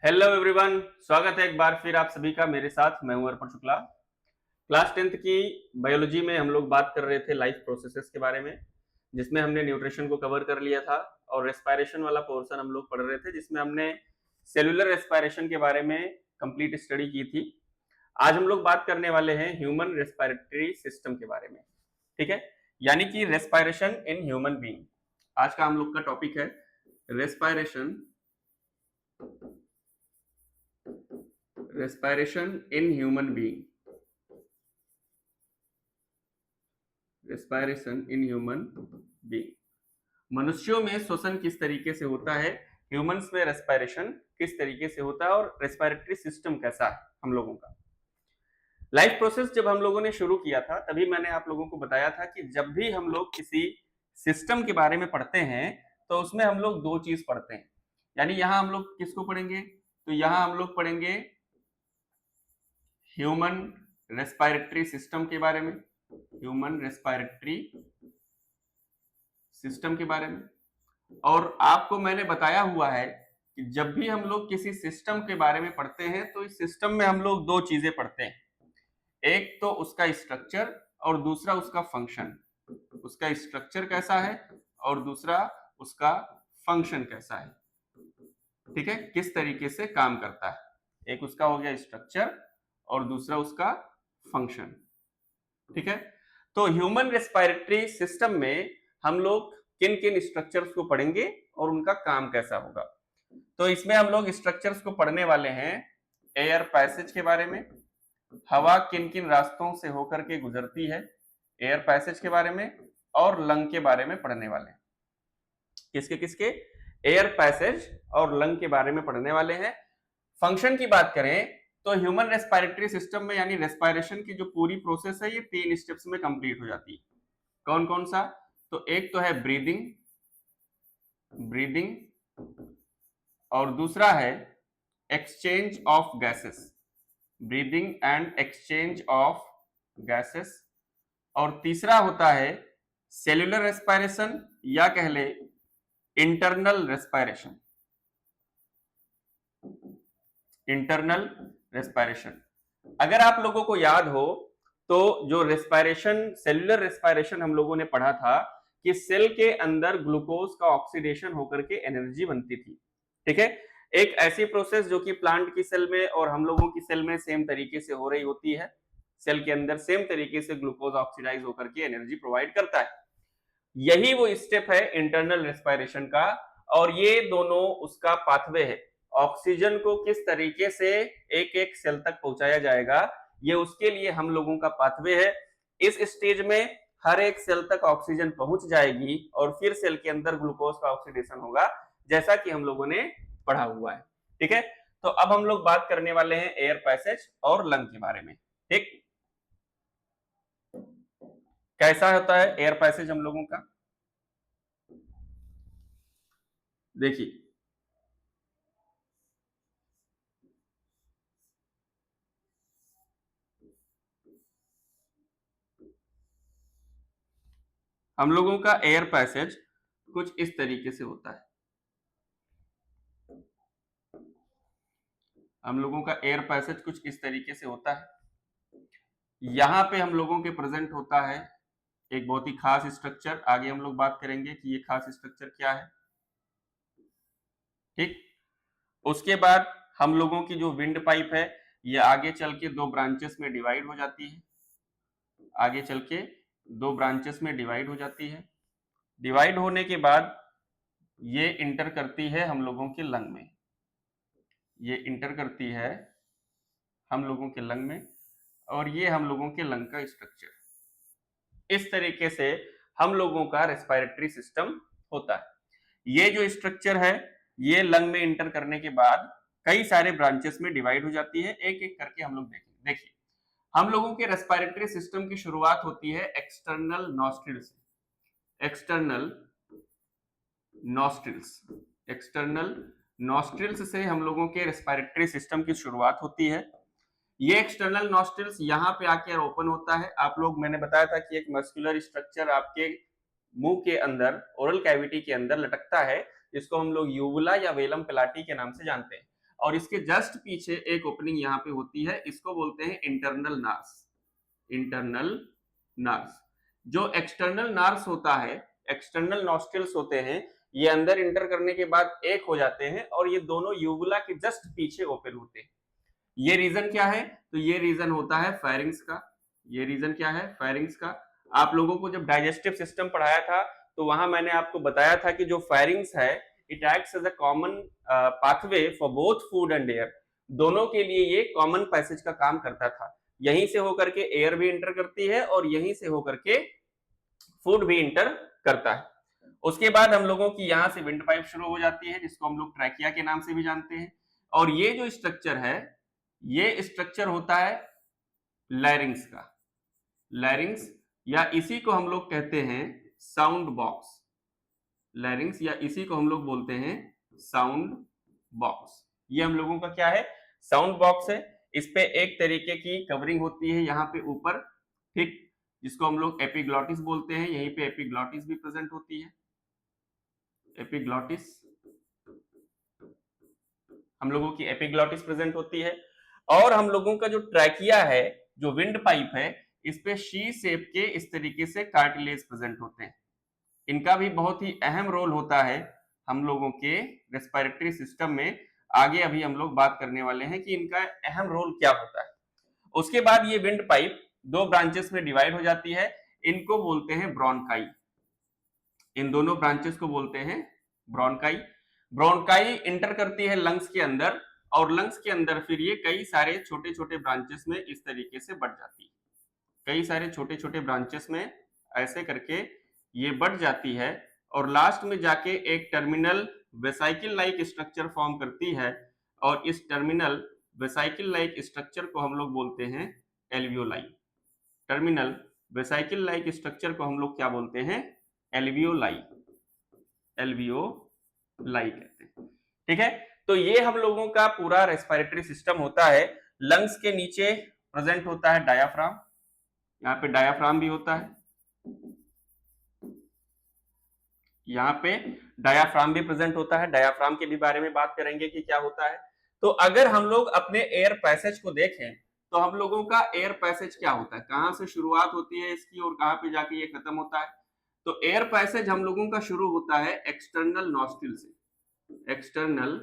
Hello everyone, स्वागत है एक बार फिर आप सभी का मेरे साथ। मैं हूं अर्पण शुक्ला। क्लास 10th की बायोलॉजी में हम लोग बात कर रहे थे लाइफ प्रोसेसेस के बारे में, जिसमें हमने न्यूट्रिशन को कवर कर लिया था और रेस्पिरेशन वाला पोर्शन हम लोग पढ़ रहे थे, जिसमें हमने सेलुलर रेस्पिरेशन के बारे में कंप्लीट स्टडी की थी। आज हम लोग बात करने वाले हैं ह्यूमन रेस्पिरेटरी सिस्टम के बारे में। ठीक है, यानी कि रेस्पिरेशन इन ह्यूमन बीइंग। आज का हम लोग का टॉपिक है respiration in human being. Respiration in human being, मनुष्यों में श्वसन किस तरीके से होता है, ह्यूमंस में रेस्पिरेशन किस तरीके से होता है और रेस्पिरेटरी सिस्टम कैसा है हम लोगों का। लाइफ प्रोसेस जब हम लोगों ने शुरू किया था तभी मैंने आप लोगों को बताया था कि जब भी हम लोग किसी सिस्टम के बारे में पढ़ते हैं तो उसमें हम लोग दो चीज पढ़ते हैं। यानी यहां हम लोग किसको पढ़ेंगे, तो यहां हम लोग पढ़ेंगे ह्यूमन रेस्पिरेटरी सिस्टम के बारे में, ह्यूमन रेस्पिरेटरी सिस्टम के बारे में। और आपको मैंने बताया हुआ है कि जब भी हम लोग किसी सिस्टम के बारे में पढ़ते हैं तो इस सिस्टम में हम लोग दो चीजें पढ़ते हैं, एक तो उसका स्ट्रक्चर और दूसरा उसका फंक्शन। उसका स्ट्रक्चर कैसा है और दूसरा उसका फंक्शन कैसा है। ठीक है, किस तरीके से काम करता है। एक उसका हो गया स्ट्रक्चर और दूसरा उसका फंक्शन। ठीक है, तो ह्यूमन रेस्पिरेटरी सिस्टम में हम लोग किन किन स्ट्रक्चर्स को पढ़ेंगे और उनका काम कैसा होगा। तो इसमें हम लोग स्ट्रक्चर्स को पढ़ने वाले हैं एयर पैसेज के बारे में, हवा किन किन रास्तों से होकर के गुजरती है, एयर पैसेज के बारे में, और लंग के बारे में पढ़ने वाले हैं। किसके किसके, एयर पैसेज और लंग के बारे में पढ़ने वाले हैं। फंक्शन की बात करें तो ह्यूमन रेस्पिरेटरी सिस्टम में यानी रेस्पिरेशन की जो पूरी प्रोसेस है ये 3 स्टेप्स में कंप्लीट हो जाती है। कौन कौन सा, तो एक तो है ब्रीदिंग, ब्रीदिंग, और दूसरा है exchange of gases, breathing and exchange of gases, और तीसरा होता है सेल्यूलर रेस्पिरेशन या कह ले इंटरनल रेस्पिरेशन, इंटरनल रेस्पिरेशन। अगर आप लोगों को याद हो तो जो रेस्पिरेशन, सेल्यूलर रेस्पिरेशन हम लोगों ने पढ़ा था कि सेल के अंदर ग्लूकोज का ऑक्सीडेशन होकर के एनर्जी बनती थी। ठीक है, एक ऐसी प्रोसेस जो कि प्लांट की सेल में और हम लोगों की सेल में सेम तरीके से हो रही होती है। सेल के अंदर सेम तरीके से ग्लूकोज ऑक्सीडाइज होकर के एनर्जी प्रोवाइड करता है। यही वो स्टेप है इंटरनल रेस्पिरेशन का, और ये दोनों उसका पाथवे है। ऑक्सीजन को किस तरीके से एक एक सेल तक पहुंचाया जाएगा, ये उसके लिए हम लोगों का पाथवे है। इस स्टेज में हर एक सेल तक ऑक्सीजन पहुंच जाएगी और फिर सेल के अंदर ग्लूकोज का ऑक्सीडेशन होगा, जैसा कि हम लोगों ने पढ़ा हुआ है। ठीक है, तो अब हम लोग बात करने वाले हैं एयर पैसेज और लंग के बारे में। ठीक, कैसा होता है एयर पैसेज हम लोगों का, देखिए हम लोगों का एयर पैसेज कुछ इस तरीके से होता है। हम लोगों का एयर पैसेज कुछ इस तरीके से होता है। यहां पे हम लोगों के प्रेजेंट होता है एक बहुत ही खास स्ट्रक्चर। आगे हम लोग बात करेंगे कि ये खास स्ट्रक्चर क्या है। ठीक, उसके बाद हम लोगों की जो विंड पाइप है ये आगे चल के दो ब्रांचेस में डिवाइड हो जाती है। आगे चल के दो ब्रांचेस में डिवाइड हो जाती है। डिवाइड होने के बाद ये इंटर करती है हम लोगों के लंग में, ये इंटर करती है हम लोगों के लंग में, और ये हम लोगों के लंग का स्ट्रक्चर। इस तरीके से हम लोगों का रेस्पिरेटरी सिस्टम होता है। ये जो स्ट्रक्चर है ये लंग में इंटर करने के बाद कई सारे ब्रांचेस में डिवाइड हो जाती है। एक एक करके हम लोग देखेंगे। देखिए, हम लोगों के रेस्पिरेटरी सिस्टम की शुरुआत होती है एक्सटर्नल नॉस्ट्रिल से। एक्सटर्नल नॉस्ट्रिल्स, एक्सटर्नल नॉस्ट्रिल्स से हम लोगों के रेस्पिरेटरी सिस्टम की शुरुआत होती है। ये एक्सटर्नल नॉस्ट्रिल्स यहाँ पे आके ओपन होता है। आप लोग, मैंने बताया था कि एक मस्कुलर स्ट्रक्चर आपके मुंह के अंदर, ओरल कैविटी के अंदर लटकता है, जिसको हम लोग यूवुला या वेलम पेलाटी के नाम से जानते हैं। और इसके जस्ट पीछे एक ओपनिंग यहाँ पे होती है, इसको बोलते हैं इंटरनल नार्स। Internal nurse. जो एक्सटर्नल नार्स होता है, एक्सटर्नल नॉस्ट्रिल्स होते हैं, ये अंदर इंटर करने के बाद एक हो जाते हैं और ये दोनों यूवुला के जस्ट पीछे ओपन होते हैं। ये रीजन क्या है? तो ये रीजन होता है फेरिंग्स का। ये रीजन क्या है? फेरिंग्स का। आप लोगों को जब डाइजेस्टिव सिस्टम पढ़ाया था तो वहां मैंने आपको बताया था कि जो फेरिंग्स है it acts as a common pathway for both food and air. दोनों के लिए ये कॉमन पैसेज का काम करता था। यहीं से होकर के एयर भी इंटर करती है और यहीं से होकर के फूड भी इंटर करता है। उसके बाद हम लोगों की यहां से विंड पाइप शुरू हो जाती है, जिसको हम लोग ट्रैकिया के नाम से भी जानते हैं। और ये जो स्ट्रक्चर है, ये स्ट्रक्चर होता है लैरिंग्स का। लैरिंग्स या इसी को हम लोग कहते हैं साउंड बॉक्स। लैरिंग्स या इसी को हम लोग बोलते हैं साउंड बॉक्स। ये हम लोगों का क्या है? साउंड बॉक्स है। इस पे एक तरीके की कवरिंग होती है यहाँ पे ऊपर, ठीक, जिसको हम लोग एपिग्लॉटिस बोलते हैं। यहीं पे एपिग्लॉटिस भी प्रेजेंट होती है। एपिग्लॉटिस, हम लोगों की एपिग्लॉटिस प्रेजेंट होती है। और हम लोगों का जो ट्रैकिया है, जो विंड पाइप है, इस पे शी शेप के इस तरीके से कार्टिलेज प्रेजेंट होते हैं। इनका भी बहुत ही अहम रोल होता है हम लोगों के रेस्पिरेटरी सिस्टम में। आगे अभी हम लोग बात करने वाले हैं कि इनका अहम रोल क्या होता है। उसके बाद ये विंड पाइप दो ब्रांचेस में डिवाइड हो जाती है। इनको बोलते हैं ब्रोंकाई। इन दोनों ब्रांचेस को बोलते हैं ब्रोंकाई। ब्रोंकाई इंटर करती है लंग्स के अंदर और लंग्स के अंदर फिर ये कई सारे छोटे छोटे ब्रांचेस में इस तरीके से बढ़ जाती है। कई सारे छोटे छोटे ब्रांचेस में ऐसे करके ये बढ़ जाती है और लास्ट में जाके एक terminal vesicle like structure form करती है। और इस टर्मिनल वेसाइकिल लाइक स्ट्रक्चर को हम लोग बोलते हैं alveoli. Terminal vesicle like structure को हम लोग क्या बोलते हैं? एल्वियोलाई। एल्वियोलाई कहते हैं, ठीक है। तो ये हम लोगों का पूरा रेस्पिरेटरी सिस्टम होता है। लंग्स के नीचे प्रेजेंट होता है डायाफ्राम। यहाँ पे डायाफ्राम भी होता है, यहाँ पे डायाफ्राम भी प्रेजेंट होता है। डायाफ्राम के भी बारे में बात करेंगे कि क्या होता है। तो अगर हम लोग अपने एयर पैसेज को देखें तो हम लोगों का एयर पैसेज क्या होता है, कहां से शुरुआत होती है इसकी और कहां पे जाके ये खत्म होता है? तो एयर पैसेज हम लोगों का शुरू होता है एक्सटर्नल नॉस्ट्रिल से। एक्सटर्नल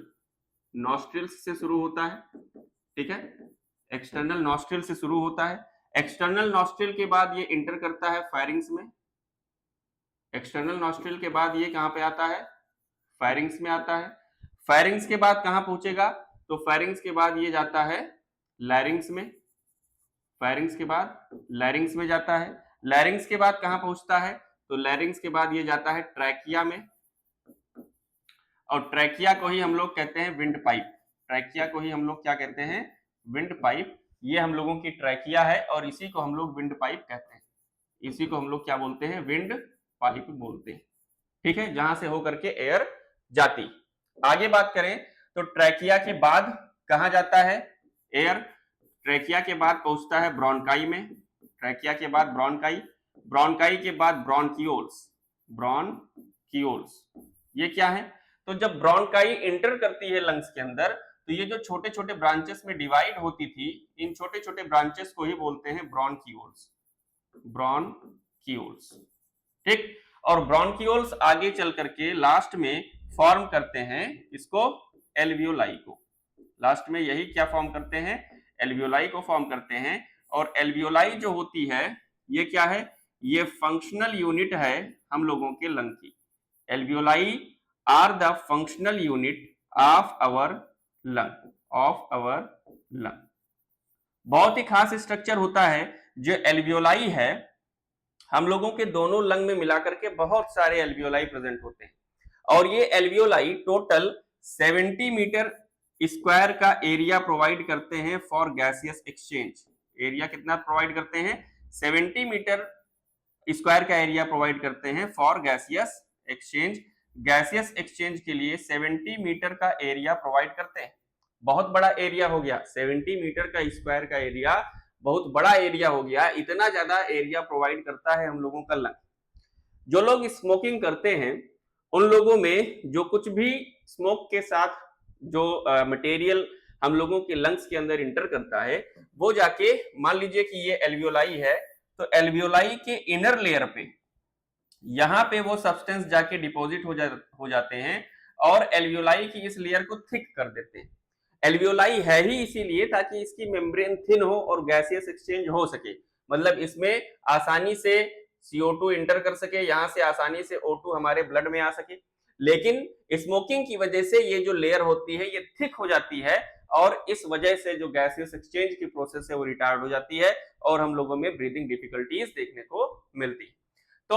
नॉस्ट्रिल्स से शुरू होता है, ठीक है। एक्सटर्नल नॉस्ट्रिल से शुरू होता है। एक्सटर्नल नॉस्ट्रिल के बाद ये इंटर करता है फायरिंग्स में। एक्सटर्नल नॉस्ट्रिल के बाद ये कहां पे आता है? फायरिंग्स में आता है। फायरिंग्स के बाद कहां पहुंचेगा? तो फायरिंग्स के बाद ये जाता है लैरिंग्स में। फायरिंग्स के बाद लैरिंग्स में जाता है। लैरिंग्स के बाद कहां पहुंचता है? तो लैरिंग्स के बाद ये जाता है ट्रैकिया में। और ट्रैकिया को ही हम लोग कहते हैं विंड पाइप। ट्रैकिया को ही हम लोग क्या कहते हैं? Wind pipe. ये हम लोगों की ट्रैकिया है और इसी को हम लोग विंड पाइप कहते हैं। इसी को हम लोग क्या बोलते हैं? विंड पाइप बोलते हैं, ठीक है, जहां से होकर के एयर जाती। आगे बात करें तो ट्रैकिया के बाद कहां जाता है एयर? ट्रैकिया के बाद पहुंचता है ब्रोंकाई में। ट्रैकिया के बाद ब्रोंकाई। ब्रोंकाई के बाद ब्रोंकियोल्स। ब्रोंकियोल्स ये क्या है? तो जब ब्रोंकाई इंटर करती है लंग्स के अंदर तो ये जो छोटे छोटे ब्रांचेस में डिवाइड होती थी, इन छोटे छोटे ब्रांचेस को ही बोलते हैं ब्रोंकियोल्स। ब्रोंकियोल्स, ठीक। और ब्रोंकियोल्स आगे चल करके लास्ट में फॉर्म करते हैं इसको एल्वियोलाई को। लास्ट में यही क्या फॉर्म करते हैं? एल्वियोलाई को फॉर्म करते हैं। और एल्वियोलाई जो होती है ये क्या है? ये फंक्शनल यूनिट है हम लोगों के लंग की। Alveoli are the functional unit of our lung, of our lung. बहुत ही खास स्ट्रक्चर होता है जो एल्वियोलाई है। हम लोगों के दोनों लंग में मिलाकर के बहुत सारे एल्वियोलाई प्रेजेंट होते हैं और ये एल्वियोलाई टोटल 70 मीटर स्क्वायर का एरिया प्रोवाइड करते हैं फॉर गैसियस एक्सचेंज। एरिया कितना प्रोवाइड करते हैं? 70 मीटर स्क्वायर का एरिया प्रोवाइड करते हैं for gaseous exchange. Gaseous exchange के लिए 70 मीटर का एरिया प्रोवाइड करते हैं। बहुत बड़ा एरिया हो गया, 70 मीटर का स्क्वायर का एरिया बहुत बड़ा एरिया हो गया। इतना ज्यादा एरिया प्रोवाइड करता है हम लोगों का लंग। जो लोग स्मोकिंग करते हैं उन लोगों में जो कुछ भी स्मोक के साथ जो मटेरियल हम लोगों के लंग्स के अंदर इंटर करता है, वो जाके मान लीजिए कि ये एल्वियोलाई है, तो एल्वियोलाई के इनर लेयर पे यहाँ पे वो सब्सटेंस जाके डिपॉजिट हो जाते हैं और एल्वियोलाई की इस लेयर को थिक कर देते हैं। एल्वियोलाई है ही इसीलिए ताकि इसकी मेम्ब्रेन थिन हो और गैसियस एक्सचेंज हो सके, मतलब इसमें आसानी से CO2 इंटर कर सके, यहां से आसानी से O2 हमारे ब्लड में आ सके। लेकिन स्मोकिंग की वजह से ये जो लेयर होती है ये थिक हो जाती है और इस वजह से जो गैसियस एक्सचेंज की प्रोसेस है वो रिटार्ड हो जाती है और हम लोगों में ब्रीदिंग डिफिकल्टीज देखने को मिलती है। तो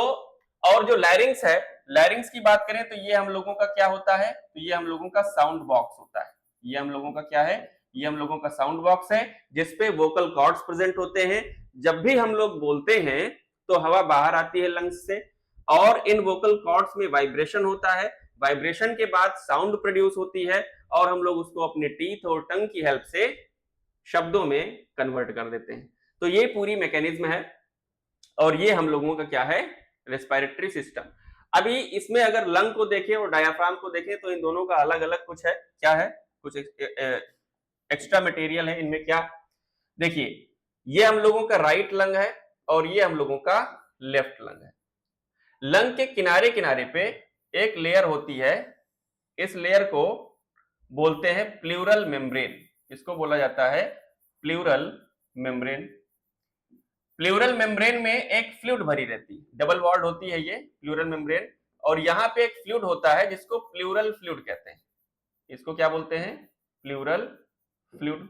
और जो लैरिंग्स है, लैरिंग्स की बात करें तो ये हम लोगों का क्या होता है, तो ये हम लोगों का साउंड बॉक्स होता है। ये हम लोगों का क्या है, ये हम लोगों का साउंड बॉक्स है जिसपे वोकल कॉर्ड्स प्रेजेंट होते हैं। जब भी हम लोग बोलते हैं तो हवा बाहर आती है लंग्स से और इन वोकल कॉर्ड्स में वाइब्रेशन होता है, वाइब्रेशन के बाद साउंड प्रोड्यूस होती है और हम लोग उसको अपने टीथ और टंग की हेल्प से शब्दों में कन्वर्ट कर देते हैं। तो ये पूरी मैकेनिज्म है और ये हम लोगों का क्या है, रेस्पिरेटरी सिस्टम। अभी इसमें अगर लंग को देखें और डायाफ्राम को देखें तो इन दोनों का अलग अलग कुछ है, क्या है, कुछ एक्स्ट्रा मटेरियल है इनमें। क्या, देखिए ये हम लोगों का राइट लंग है और ये हम लोगों का लेफ्ट लंग है। लंग के किनारे किनारे पे एक लेयर होती है, इस लेयर को बोलते हैं प्लूरल मेम्ब्रेन। इसको बोला जाता है प्लूरल मेम्ब्रेन। प्लूरल मेम्ब्रेन में एक फ्लूइड भरी रहती है, डबल वॉल्ड होती है ये प्लूरल मेम्ब्रेन, और यहाँ पे एक फ्लूइड होता है जिसको प्लूरल फ्लूइड कहते हैं। इसको क्या बोलते हैं, प्लूरल फ्लूइड।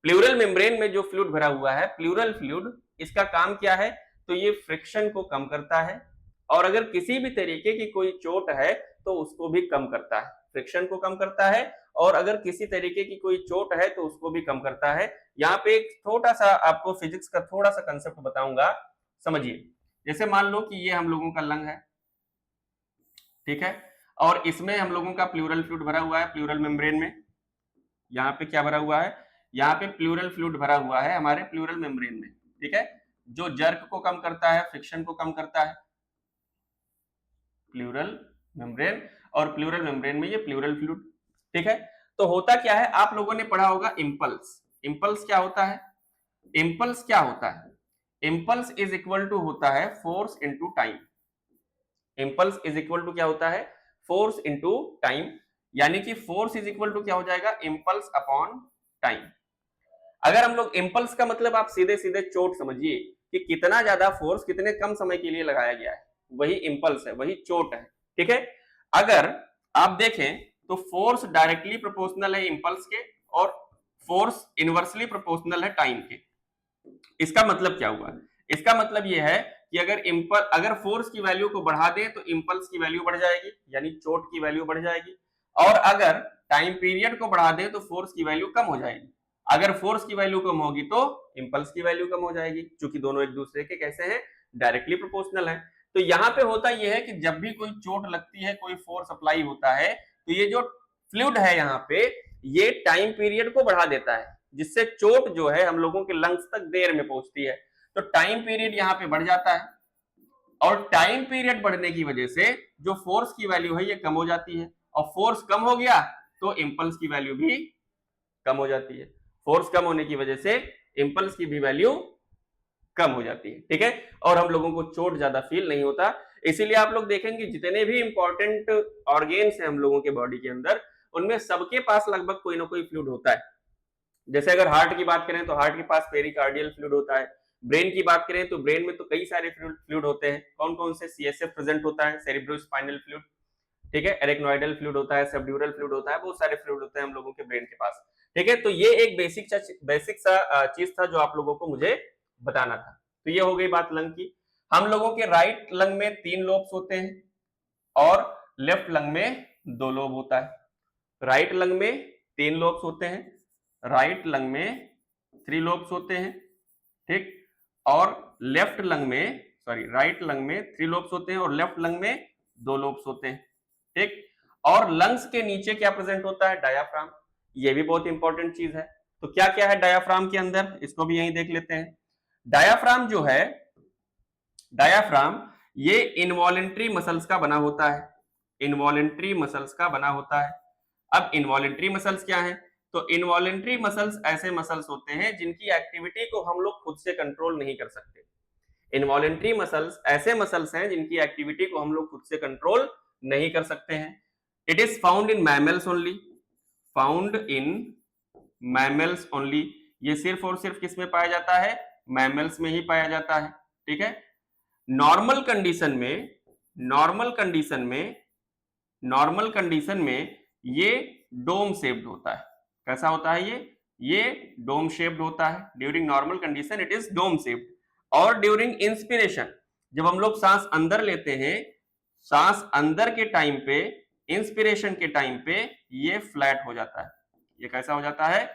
प्लूरल मेम्ब्रेन में जो फ्लूइड भरा हुआ है, प्लूरल फ्लूइड, इसका काम क्या है, तो ये फ्रिक्शन को कम करता है और अगर किसी भी तरीके की कोई चोट है तो उसको भी कम करता है, फ्रिक्शन को कम करता है और अगर किसी तरीके की कोई चोट है तो उसको भी कम करता है। यहाँ पे एक छोटा सा आपको फिजिक्स का थोड़ा सा कंसेप्ट बताऊंगा, समझिए। जैसे मान लो कि ये हम लोगों का लंग है, ठीक है, और इसमें हम लोगों का प्लूरल फ्लूइड भरा हुआ है प्लूरल मेम्ब्रेन में। यहाँ पे क्या भरा हुआ है, यहाँ पे प्लूरल फ्लूइड भरा हुआ है हमारे प्लूरल मेम्ब्रेन में, ठीक है, जो जर्क को कम करता है, फ्रिक्शन को कम करता है, प्लूरल मेम्ब्रेन, और प्लूरल मेम्ब्रेन में ये प्लूरल फ्लूइड, ठीक है। तो होता क्या है, आप लोगों ने पढ़ा होगा इंपल्स। इंपल्स क्या होता है, इंपल्स क्या होता है, इंपल्स इज इक्वल टू होता है force into time. Impulse is equal to क्या होता है, फोर्स इनटू टाइम, यानी कि फोर्स इज इक्वल टू क्या हो जाएगा, इंपल्स अपॉन टाइम। अगर हम लोग इंपल्स का मतलब आप सीधे सीधे चोट समझिए कि कितना ज्यादा फोर्स कितने कम समय के लिए लगाया गया है, वही इंपल्स है, वही चोट है, ठीक है। अगर आप देखें तो फोर्स डायरेक्टली प्रोपोर्शनल है इंपल्स के और फोर्स इनवर्सली प्रोपोर्शनल है टाइम के। इसका मतलब क्या हुआ, इसका मतलब यह है कि अगर फोर्स की वैल्यू को बढ़ा दें तो इंपल्स की वैल्यू बढ़ जाएगी, यानी चोट की वैल्यू बढ़ जाएगी, और अगर टाइम पीरियड को बढ़ा दें तो फोर्स की वैल्यू कम हो जाएगी। अगर फोर्स की वैल्यू कम होगी तो इंपल्स की वैल्यू कम हो जाएगी, क्योंकि दोनों एक दूसरे के कैसे हैं, डायरेक्टली प्रोपोर्शनल है। तो यहाँ पे होता यह है कि जब भी कोई चोट लगती है, कोई फोर्स अप्लाई होता है, तो ये जो फ्लूइड है यहाँ पे ये टाइम पीरियड को बढ़ा देता है, जिससे चोट जो है हम लोगों के लंग्स तक देर में पहुंचती है। तो टाइम पीरियड यहाँ पे बढ़ जाता है और टाइम पीरियड बढ़ने की वजह से जो फोर्स की वैल्यू है ये कम हो जाती है, और फोर्स कम हो गया तो इंपल्स की वैल्यू भी कम हो जाती है। फोर्स कम होने की वजह से इंपल्स की भी वैल्यू कम हो जाती है, ठीक है, और हम लोगों को चोट ज्यादा फील नहीं होता। इसीलिए आप लोग देखेंगे जितने भी इंपॉर्टेंट ऑर्गेन्स हैं हम लोगों के बॉडी के अंदर, उनमें सबके पास लगभग कोई ना कोई फ्लूइड होता है। जैसे अगर हार्ट की बात करें तो हार्ट के पास पेरिकार्डियल फ्लूइड होता है, ब्रेन की बात करें तो ब्रेन में तो कई सारे फ्लूइड होते हैं। कौन कौन से, CSF प्रेजेंट होता है, सेरिब्रोस्पाइनल फ्लूइड, ठीक है, एरेक्नोइडल फ्लूइड होता है, सबड्यूरल फ्लूइड होता है, बहुत सारे फ्लूइड होते हैं हम लोगों के ब्रेन के पास, ठीक है। तो ये एक बेसिक सा चीज था जो आप लोगों को मुझे बताना था। तो ये हो गई बात लंग की। हम लोगों के राइट लंग में 3 लोब्स होते हैं और लेफ्ट लंग में 2 लोब होता है। राइट लंग में 3 लोब्स होते हैं, राइट लंग में 3 लोब्स होते हैं, ठीक, और लेफ्ट लंग में राइट लंग में 3 लोब्स होते हैं और लेफ्ट लंग में 2 लोब्स होते हैं, ठीक। और लंग्स के नीचे क्या प्रेजेंट होता है, डायाफ्राम। ये भी बहुत इंपॉर्टेंट चीज है। तो क्या क्या है डायाफ्राम के अंदर, इसको भी यहीं देख लेते हैं। डायाफ्राम जो है, डायाफ्राम ये इनवॉलेंट्री मसल्स का बना होता है, इनवॉलेंट्री मसल्स का बना होता है। अब इनवॉलेंट्री मसल्स क्या है? तो इनवॉलेंट्री मसल्स ऐसे मसल्स होते हैं जिनकी एक्टिविटी को हम लोग खुद से कंट्रोल नहीं कर सकते। इनवॉलेंट्री मसल्स ऐसे मसल्स हैं जिनकी एक्टिविटी को हम लोग खुद से कंट्रोल नहीं कर सकते हैं। It is found in mammals only, found in mammals only. ये सिर्फ और सिर्फ किस में पाया जाता है? मैमल्स में ही पाया जाता है। ठीक है। नॉर्मल कंडीशन में, नॉर्मल कंडीशन में, नॉर्मल कंडीशन में ये डोम शेप्ड होता है। कैसा होता है ये डोम शेप्ड होता है। During normal condition it is dome shaped. और ड्यूरिंग इंस्पिरेशन, जब हम लोग सांस अंदर लेते हैं, सांस अंदर के टाइम पे, इंस्पिरेशन के टाइम पे ये फ्लैट हो जाता है। ये कैसा हो जाता है?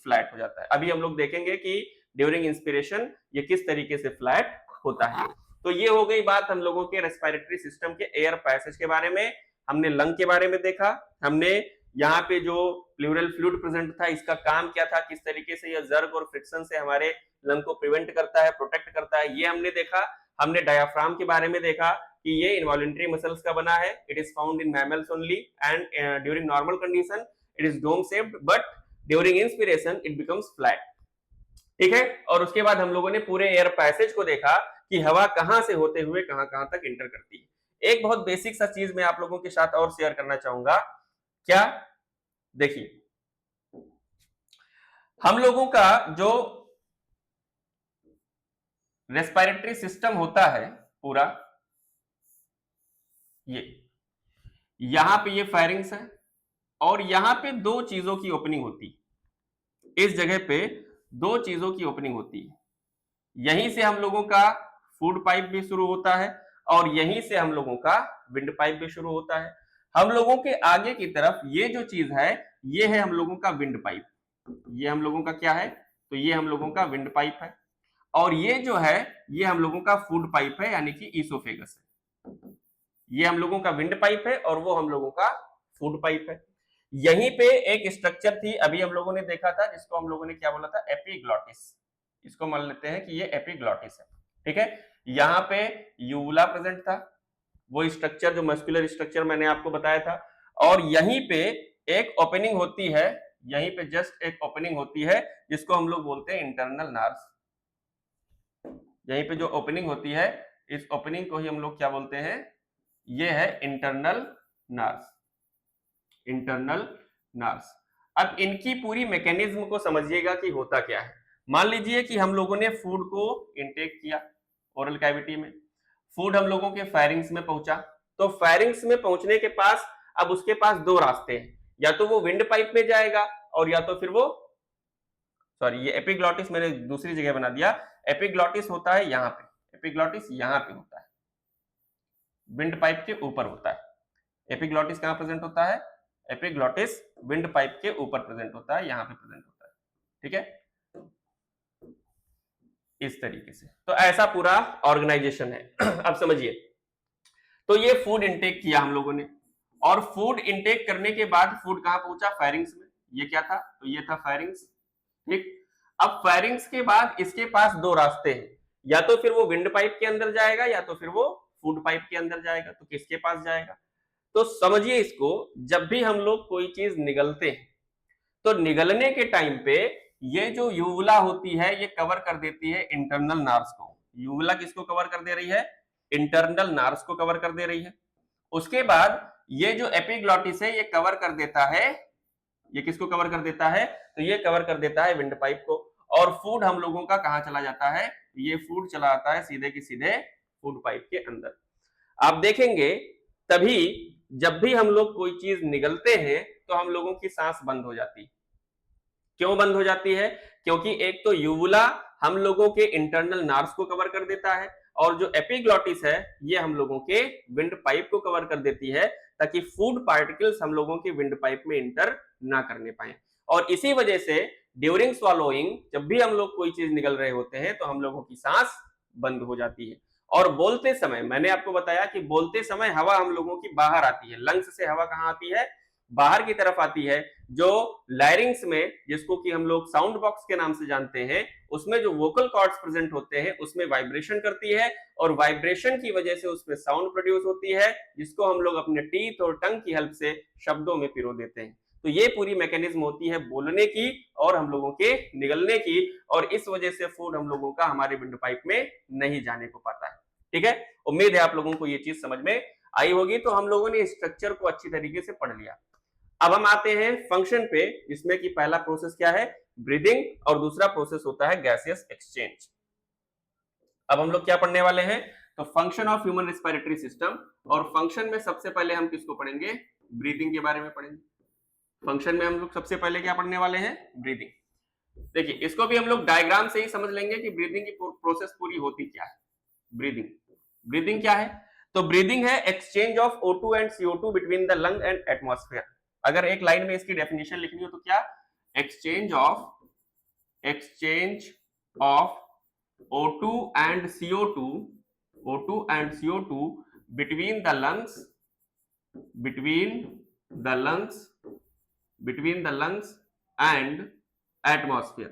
फ्लैट हो जाता है। अभी हम लोग देखेंगे कि ड्यूरिंग इंस्पिरेशन ये किस तरीके से फ्लैट होता है। तो ये हो गई बात हम लोगों के रेस्पिरेटरी सिस्टम के एयर पैसेज के बारे में। हमने लंग के बारे में देखा, हमने यहाँ पे जो प्लूरल फ्लूइड प्रेजेंट था इसका काम क्या था, किस तरीके से यह जर्ग और फ्रिक्शन से हमारे लंग को प्रिवेंट करता है, प्रोटेक्ट करता है, ये हमने देखा। हमने डायाफ्राम के बारे में देखा कि ये इनवॉलेंट्री मसल्स का बना है। It is found in mammals only and during normal condition it is dome shaped, but during inspiration it becomes flat. ठीक है। और उसके बाद हम लोगों ने पूरे एयर पैसेज को देखा कि हवा कहां से होते हुए कहां कहां तक इंटर करती है। एक बहुत बेसिक सा चीज मैं आप लोगों के साथ और शेयर करना चाहूंगा। क्या? देखिए, हम लोगों का जो रेस्पिरेटरी सिस्टम होता है पूरा, ये यहां पे ये फायरिंग्स है और यहां पे दो चीजों की ओपनिंग होती है। इस जगह पे दो चीजों की ओपनिंग होती है। यहीं से हम लोगों का फूड पाइप भी शुरू होता है और यहीं से हम लोगों का विंड पाइप भी शुरू होता है। हम लोगों के आगे की तरफ ये जो चीज है, ये है हम लोगों का विंड पाइप। ये हम लोगों का क्या है? तो ये हम लोगों का विंड पाइप है। और ये जो है ये हम लोगों का फूड पाइप है, यानी कि ईसोफेगस है। ये हम लोगों का विंड पाइप है और वो हम लोगों का फूड पाइप है। यहीं पे एक स्ट्रक्चर थी, अभी हम लोगों ने देखा था, जिसको हम लोगों ने क्या बोला था? एपिग्लॉटिस। इसको मान लेते हैं कि ये एपिग्लॉटिस है। ठीक है। यहाँ पे यूवुला प्रेजेंट था, वो स्ट्रक्चर जो मस्कुलर स्ट्रक्चर मैंने आपको बताया था। और यहीं पे एक ओपनिंग होती है, यहीं पे जस्ट एक ओपनिंग होती है जिसको हम लोग बोलते हैं इंटरनल नार्स। यहीं पे जो ओपनिंग होती है, इस ओपनिंग को ही हम लोग क्या बोलते हैं? ये है इंटरनल नार्स। Internal nurse. अब इनकी पूरी मैकेनिज्म को समझिएगा कि होता क्या है। मान लीजिए कि हम लोगों ने फूड को इंटेक किया ओरल कैविटी में, फूड हम लोगों के फायरिंग्स में पहुंचा। तो फायरिंग्स में पहुंचने के पास अब उसके पास दो रास्ते हैं, या तो वो विंड पाइप में जाएगा और या तो फिर वो, सॉरी ये एपिग्लॉटिस मैंने दूसरी जगह बना दिया। एपिग्लॉटिस होता है यहाँ पे, एपिग्लॉटिस यहाँ पे होता है, विंड पाइप के ऊपर होता है। एपिग्लॉटिस कहां प्रेजेंट होता है? एपिग्लॉटिस विंड पाइप के ऊपर प्रेजेंट होता है, यहां पे प्रेजेंट होता है। ठीक है, इस तरीके से। तो ऐसा पूरा ऑर्गेनाइजेशन है। अब समझिए, तो ये फूड इंटेक किया हम लोगों ने, और फूड इंटेक करने के बाद फूड कहां पहुंचा? फायरिंग्स में। ये क्या था? तो ये था फायरिंग्स। ठीक। अब फायरिंग्स के बाद इसके पास दो रास्ते हैं, या तो फिर वो विंड पाइप के अंदर जाएगा या तो फिर वो फूड पाइप के अंदर जाएगा। तो किसके पास जाएगा? तो समझिए इसको, जब भी हम लोग कोई चीज निगलते हैं तो निगलने के टाइम पे ये जो यूवुला होती है ये कवर कर देती है इंटरनल नार्स को। यूवुला किसको कवर कर दे रही है? इंटरनल नार्स को कवर कर दे रही है। उसके बाद ये जो एपिग्लॉटिस है ये कवर कर देता है, ये किसको कवर कर देता है? तो ये कवर कर देता है विंड पाइप को। और फूड हम लोगों का कहां चला जाता है? ये फूड चला आता है सीधे की सीधे फूड पाइप के अंदर। आप देखेंगे तभी जब भी हम लोग कोई चीज निगलते हैं तो हम लोगों की सांस बंद हो जाती है। क्यों बंद हो जाती है? क्योंकि एक तो यूवुला हम लोगों के इंटरनल नार्स को कवर कर देता है, और जो एपिग्लॉटिस है ये हम लोगों के विंड पाइप को कवर कर देती है, ताकि फूड पार्टिकल्स हम लोगों के विंड पाइप में इंटर ना करने पाए। और इसी वजह से ड्यूरिंग स्वॉलोइंग जब भी हम लोग कोई चीज निगल रहे होते हैं तो हम लोगों की सांस बंद हो जाती है। और बोलते समय मैंने आपको बताया कि बोलते समय हवा हम लोगों की बाहर आती है। लंग्स से हवा कहां आती है? बाहर की तरफ आती है। जो लैरिंग्स में, जिसको कि हम लोग साउंड बॉक्स के नाम से जानते हैं, उसमें जो वोकल कॉर्ड्स प्रेजेंट होते हैं उसमें वाइब्रेशन करती है, और वाइब्रेशन की वजह से उसमें साउंड प्रोड्यूस होती है, जिसको हम लोग अपने टीथ और टंग की हेल्प से शब्दों में पिरो देते हैं। तो ये पूरी मैकेनिज्म होती है बोलने की और हम लोगों के निगलने की, और इस वजह से फूड हम लोगों का हमारे विंडो पाइप में नहीं जाने को पाता है। ठीक है, उम्मीद है आप लोगों को ये चीज समझ में आई होगी। तो हम लोगों ने स्ट्रक्चर को अच्छी तरीके से पढ़ लिया। अब हम आते हैं फंक्शन पे, जिसमें कि पहला प्रोसेस क्या है, ब्रीदिंग, और दूसरा प्रोसेस होता है गैसियस एक्सचेंज। अब हम लोग क्या पढ़ने वाले हैं, तो function of human respiratory system, और फंक्शन में सबसे पहले हम किसको पढ़ेंगे, ब्रीदिंग के बारे में पढ़ेंगे। फंक्शन में हम लोग सबसे पहले क्या पढ़ने वाले हैं, ब्रीदिंग। देखिए इसको भी हम लोग डायग्राम से ही समझ लेंगे कि ब्रीदिंग की प्रोसेस पूरी होती क्या है। ब्रीदिंग, ब्रीदिंग क्या है, तो ब्रीदिंग है exchange of O2 and CO2 between the lung and atmosphere. अगर एक लाइन में इसकी डेफिनेशन लिखनी हो तो क्या, exchange of O2 and CO2 between the lungs and atmosphere।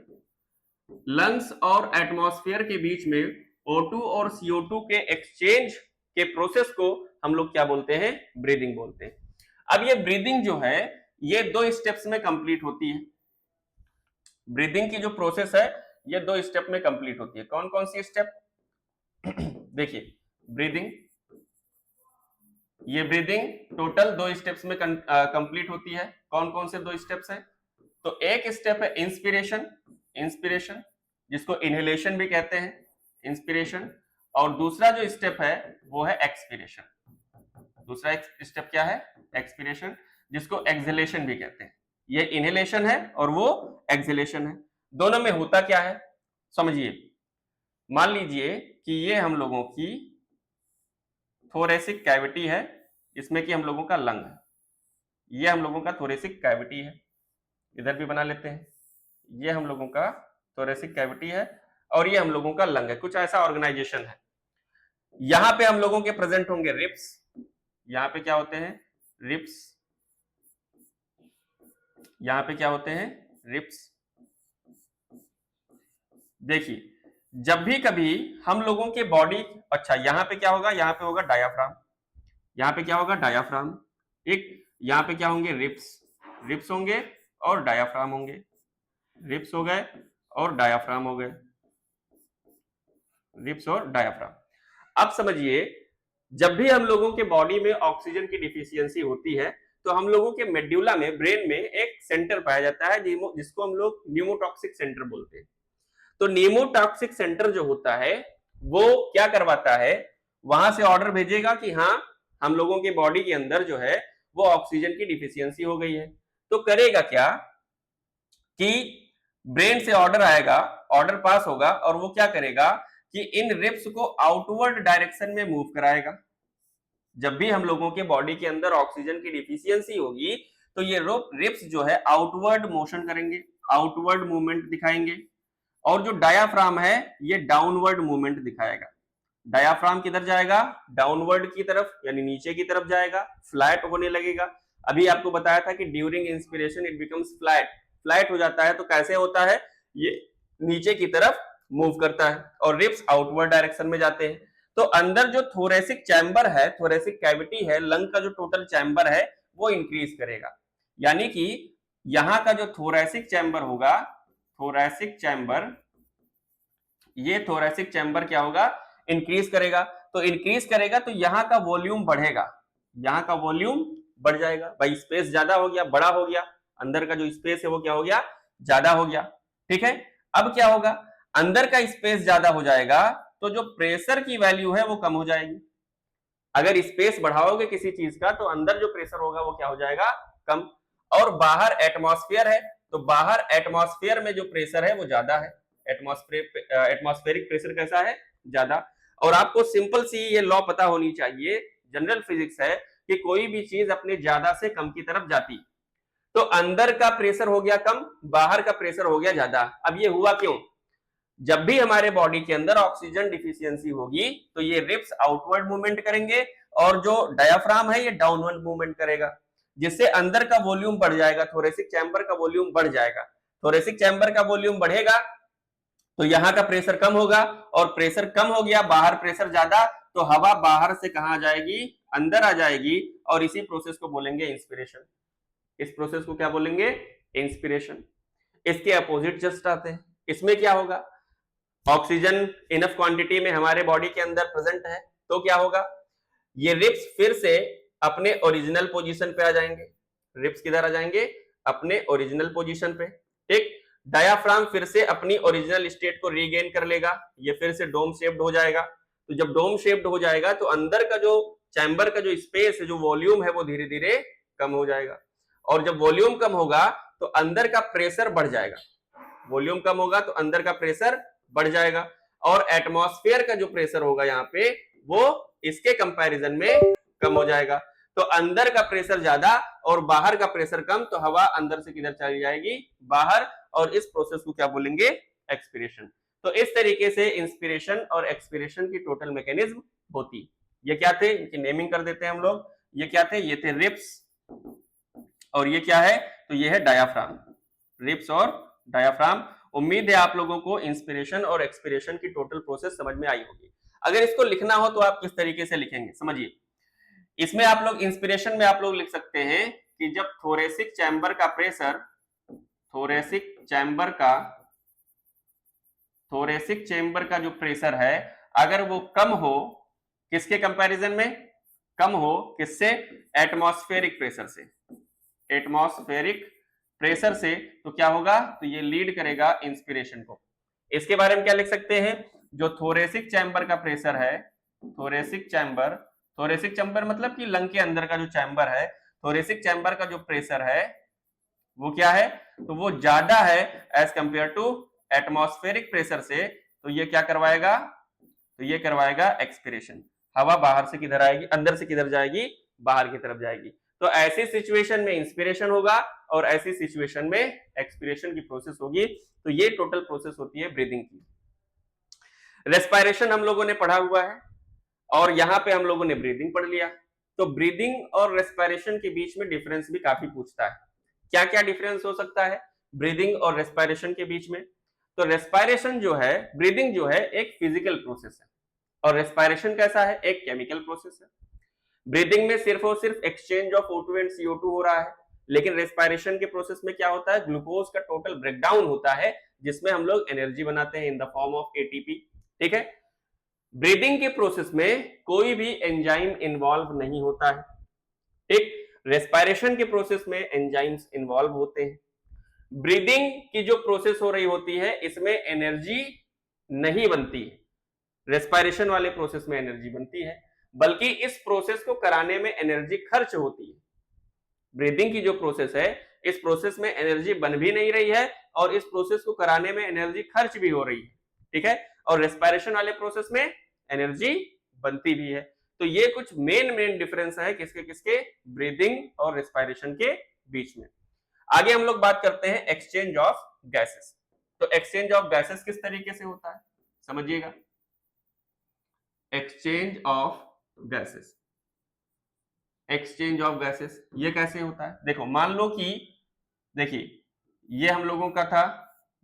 Lungs और एटमॉस्फेयर के बीच में O2 और CO2 के एक्सचेंज के प्रोसेस को हम लोग क्या बोलते हैं, ब्रीदिंग बोलते हैं। अब ये ब्रीदिंग जो है ये 2 स्टेप्स में कंप्लीट होती है। ब्रीदिंग की जो प्रोसेस है ये 2 स्टेप में कंप्लीट होती है। कौन कौन सी स्टेप, देखिए ब्रीदिंग, ये ब्रीदिंग टोटल 2 स्टेप्स में कंप्लीट होती है। कौन कौन से 2 स्टेप्स हैं, तो एक स्टेप है इंस्पिरेशन जिसको इनहेलेशन भी कहते हैं, इंस्पिरेशन, और दूसरा जो स्टेप है वो है एक्सपिरेशन। दूसरा स्टेप क्या है, एक्सपिरेशन, जिसको एक्सहेलेशन भी कहते हैं। ये इनहेलेशन है और वो एक्सहेलेशन है। दोनों में होता क्या है समझिए, मान लीजिए कि ये हम लोगों की थोरेसिक कैविटी है, इसमें कि हम लोगों का लंग है, ये हम लोगों का थोरेसिक कैविटी है, इधर भी बना लेते हैं, ये हम लोगों का थोरेसिक कैविटी है और ये हम लोगों का लंग है। कुछ ऐसा ऑर्गेनाइजेशन है। यहां पे हम लोगों के प्रेजेंट होंगे रिब्स, यहां पे क्या होते हैं, रिब्स, यहां पे क्या होते हैं, रिब्स। देखिए जब भी कभी हम लोगों के बॉडी, अच्छा यहां पे क्या होगा, यहां पे होगा डायाफ्राम, यहां पे क्या होगा, डायाफ्राम, एक यहां पे क्या होंगे, रिब्स, रिब्स होंगे और डायाफ्राम होंगे, रिब्स हो गए और डायाफ्राम हो गए, रिब्स और डायाफ्राम। अब समझिए जब भी हम लोगों के बॉडी में ऑक्सीजन की डिफिशियंसी होती है तो हम लोगों के मेड्यूला में, ब्रेन में एक सेंटर पाया जाता है जिसको हम लोग न्यूमोटॉक्सिक सेंटर बोलते हैं। तो न्यूमोटॉक्सिक सेंटर जो होता है वो क्या करवाता है, वहां से ऑर्डर भेजेगा कि हाँ हम लोगों के बॉडी के अंदर जो है वो ऑक्सीजन की डिफिशियंसी हो गई है। तो करेगा क्या कि ब्रेन से ऑर्डर आएगा, ऑर्डर पास होगा और वो क्या करेगा कि इन रिब्स को आउटवर्ड डायरेक्शन में मूव कराएगा। जब भी हम लोगों के बॉडी के अंदर ऑक्सीजन की डिफिशियंसी होगी तो ये रिब्स जो है आउटवर्ड मोशन करेंगे, आउटवर्ड मूवमेंट दिखाएंगे, और जो डायाफ्राम है ये डाउनवर्ड मूवमेंट दिखाएगा। डायाफ्राम किधर जाएगा, डाउनवर्ड की तरफ, यानी नीचे की तरफ जाएगा, फ्लैट होने लगेगा। अभी आपको बताया था कि during inspiration it becomes flat, flat हो जाता है। तो कैसे होता है, ये नीचे की तरफ मूव करता है और रिब्स आउटवर्ड डायरेक्शन में जाते हैं। तो अंदर जो थोरेसिक चैम्बर है, थोरेसिक कैविटी है, लंग का जो टोटल चैम्बर है वो इंक्रीज करेगा। यानी कि यहां का जो थोरेसिक चैम्बर होगा, थोरेसिक चैम्बर, ये थोरेसिक चैम्बर क्या होगा, इंक्रीज करेगा। तो इंक्रीज करेगा तो यहां का वॉल्यूम बढ़ेगा, यहां का वॉल्यूम बढ़ जाएगा। भाई स्पेस ज्यादा हो गया, बड़ा हो गया, अंदर का जो स्पेस है वो क्या हो गया, ज्यादा हो गया। ठीक है, अब क्या होगा, अंदर का स्पेस ज्यादा हो जाएगा तो जो प्रेशर की वैल्यू है वो कम हो जाएगी। अगर स्पेस बढ़ाओगे किसी चीज का तो अंदर जो प्रेशर होगा वो क्या हो जाएगा, कम। और बाहर एटमॉस्फेयर है तो बाहर एटमॉस्फेयर में जो प्रेशर है वो ज्यादा है, एटमॉस्फेरिक प्रेशर कैसा है, ज्यादा। और आपको सिंपल सी ये लॉ पता होनी चाहिए, जनरल फिजिक्स है कि कोई भी चीज अपने ज्यादा से कम की तरफ जाती, तो अंदर का प्रेशर हो गया कम, बाहर का प्रेशर हो गया ज्यादा। अब ये हुआ क्यों, जब भी हमारे बॉडी के अंदर ऑक्सीजन डिफिशियंसी होगी तो ये रिब्स आउटवर्ड मूवमेंट करेंगे और जो डायाफ्राम है ये डाउनवर्ड मूवमेंट करेगा, जिससे अंदर का वॉल्यूम बढ़ जाएगा, थोरेसिक चैम्बर का वॉल्यूम बढ़ जाएगा। थोरेसिक चैम्बर का वॉल्यूम बढ़ेगा तो यहाँ का प्रेशर कम होगा, और प्रेशर कम हो गया, बाहर प्रेशर ज्यादा, तो हवा बाहर से कहां आ जाएगी, अंदर आ जाएगी, और इसी प्रोसेस को बोलेंगे इंस्पिरेशन। इस प्रोसेस को क्या बोलेंगे? इंस्पिरेशन। इसके अपोजिट जस्ट आते हैं। इसमें क्या होगा? ऑक्सीजन इनफ क्वांटिटी में हमारे बॉडी के अंदर प्रेजेंट है, तो क्या होगा? ये रिब्स फिर से अपने ओरिजिनल पोजीशन पे आ जाएंगे। रिब्स किधर आ जाएंगे? अपने ओरिजिनल पोजीशन पे। ठीक। डायाफ्राम फिर से अपनी ओरिजिनल स्टेट को रीगेन कर लेगा, ये फिर से डोम शेप्ड हो जाएगा। तो जब डोम शेप्ड हो जाएगा तो अंदर का जो चैम्बर का जो स्पेस है, जो वॉल्यूम है, वो धीरे धीरे कम हो जाएगा। और जब वॉल्यूम कम होगा तो अंदर का प्रेशर बढ़ जाएगा। वॉल्यूम कम होगा तो अंदर का प्रेशर बढ़ जाएगा, और एटमॉस्फेयर का जो प्रेशर होगा यहाँ पे वो इसके कंपैरिजन में कम हो जाएगा। तो अंदर का प्रेशर ज्यादा और बाहर का प्रेशर कम, तो हवा अंदर से किधर चली जाएगी? बाहर। और इस प्रोसेस को क्या बोलेंगे? एक्सपीरेशन। तो इस तरीके से इंस्पिरेशन और एक्सपीरेशन की टोटल मैकेनिज्म होती। ये क्या थे? इनकी नेमिंग कर देते हैं हम लोग। ये क्या थे? ये थे रिब्स, और ये क्या है? तो ये है डायाफ्राम। रिब्स और डायाफ्राम। उम्मीद है आप लोगों को इंस्पिरेशन और एक्सपीरेशन की टोटल प्रोसेस समझ में आई होगी। अगर इसको लिखना हो तो आप किस तरीके से लिखेंगे? समझिए, इसमें आप लोग इंस्पिरेशन में आप लोग लिख सकते हैं कि जब थोरेसिक चैम्बर का प्रेशर, थोरेसिक चैम्बर का जो प्रेशर है, अगर वो कम हो, किसके कंपैरिजन में? कम हो किससे? एटमॉस्फेरिक प्रेशर से। एटमॉस्फेरिक प्रेशर से तो क्या होगा? तो ये लीड करेगा इंस्पिरेशन को। इसके बारे में क्या लिख सकते हैं? जो थोरेसिक चैम्बर का प्रेशर है, थोरेसिक चैम्बर मतलब कि लंग के अंदर का जो चैम्बर है, थोरेसिक चैम्बर का जो प्रेशर है वो क्या है? तो वो ज्यादा है as compare to atmospheric pressure से। तो ये क्या करवाएगा? तो ये करवाएगा एक्सपिरेशन। हवा बाहर से किधर आएगी? अंदर से किधर जाएगी? बाहर की तरफ जाएगी। तो ऐसी सिचुएशन में इंस्पिरेशन होगा और ऐसी सिचुएशन में एक्सपिरेशन की प्रोसेस होगी। तो ये टोटल प्रोसेस होती है ब्रीदिंग की। रेस्पिरेशन हम लोगों ने पढ़ा हुआ है और यहां पे हम लोगों ने ब्रीदिंग पढ़ लिया। तो ब्रीदिंग और रेस्पिरेशन के बीच में डिफरेंस भी काफी पूछता है। क्या क्या डिफरेंस हो सकता है ब्रीदिंग और रेस्पिरेशन के बीच में? तो रेस्पिरेशन जो है, ब्रीदिंग जो है, एक फिजिकल प्रोसेस है, और रेस्पिरेशन कैसा है? एक केमिकल प्रोसेस है। ब्रीदिंग में सिर्फ और सिर्फ exchange of O2 and CO2 हो रहा है, लेकिन रेस्पिरेशन के प्रोसेस में क्या होता है? ग्लूकोज का टोटल ब्रेकडाउन होता है, जिसमें हम लोग एनर्जी बनाते हैं in the form of ATP। ठीक है। ब्रीदिंग के प्रोसेस में कोई भी एंजाइम इन्वॉल्व नहीं होता है। ठीक। रेस्पिरेशन के प्रोसेस में एंजाइम्स इन्वॉल्व होते हैं। ब्रीदिंग की जो प्रोसेस हो रही होती है, इसमें एनर्जी नहीं बनती है। रेस्पिरेशन वाले प्रोसेस में एनर्जी बनती है, बल्कि इस प्रोसेस को कराने में एनर्जी खर्च होती है। ब्रीदिंग की जो प्रोसेस है, इस प्रोसेस में एनर्जी बन भी नहीं रही है और इस प्रोसेस को कराने में एनर्जी खर्च भी हो रही है। ठीक है। और रेस्पिरेशन वाले प्रोसेस में एनर्जी बनती भी है। तो ये कुछ मेन डिफरेंस है किसके किसके? ब्रीदिंग और रेस्पिरेशन के बीच में। आगे हम लोग बात करते हैं एक्सचेंज ऑफ गैसेस। तो एक्सचेंज ऑफ गैसेस किस तरीके से होता है समझिएगा। Exchange of gases, exchange of gases ये कैसे होता है? देखो, मान लो कि देखिए, ये हम लोगों का था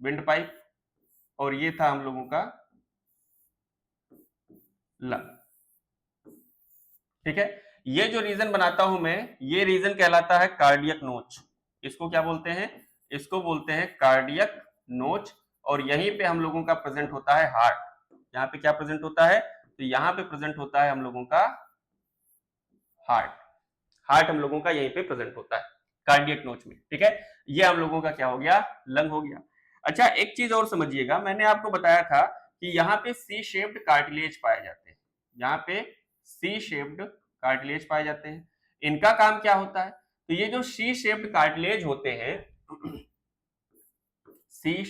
विंड पाइप और ये था हम लोगों का लंग। ठीक है। ये जो रीजन बनाता हूं मैं, ये रीजन कहलाता है कार्डियक नोच। इसको क्या बोलते हैं? इसको बोलते हैं कार्डियक नोच। और यहीं पे हम लोगों का प्रेजेंट होता है हार्ट। यहाँ पे क्या प्रेजेंट होता है? तो यहाँ पे प्रेजेंट होता है हम लोगों का हार्ट। हार्ट हम लोगों का यहीं पे प्रेजेंट होता है कार्डियक नोच में। ठीक है। ये हम लोगों का क्या हो गया? लंग हो गया। अच्छा, एक चीज और समझिएगा, मैंने आपको बताया था कि यहाँ पे सी शेप्ड कार्टिलेज पाए जाते हैं। यहाँ पे सी शेप्ड कार्टिलेज पाए जाते हैं। इनका काम क्या होता है? तो ये जो सी शेप्ड कार्टिलेज होते हैं, सी